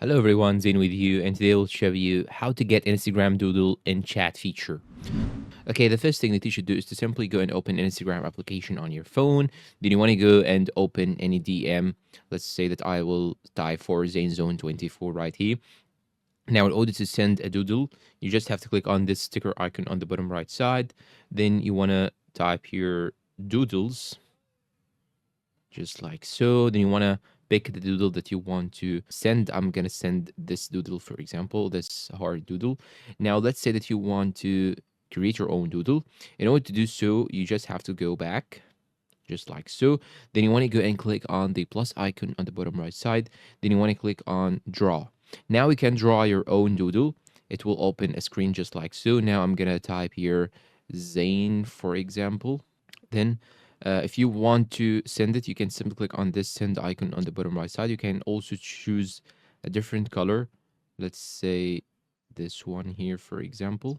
Hello everyone, Zain with you, and today I'll show you how to get Instagram Doodle in chat feature. Okay, the first thing that you should do is to simply go and open an Instagram application on your phone. Then you want to go and open any DM. Let's say that I will type for Zain Zone 24 right here. Now, in order to send a doodle, you just have to click on this sticker icon on the bottom right side. Then you want to type here doodles, just like so. Then you want to pick the doodle that you want to send. I'm going to send this doodle, for example, this hard doodle. Now, let's say that you want to create your own doodle. In order to do so, you just have to go back, just like so. Then you want to go and click on the plus icon on the bottom right side. Then you want to click on draw. Now we can draw your own doodle. It will open a screen just like so. Now I'm going to type here Zane, for example. Then if you want to send it, you can simply click on this send icon on the bottom right side. You can also choose a different color. Let's say this one here, for example.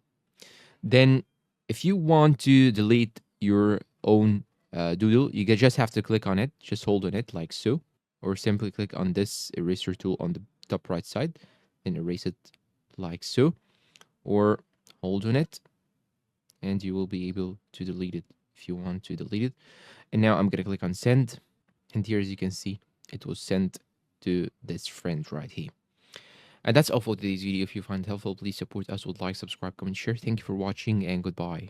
Then if you want to delete your own doodle, you just have to click on it, just hold on it like so, or simply click on this eraser tool on the top right side and erase it like so, or hold on it and you will be able to delete it if you want to delete it. And now I'm going to click on send. And here, as you can see, it was sent to this friend right here. And that's all for today's video. If you find it helpful, please support us with like, subscribe, comment, share. Thank you for watching and goodbye.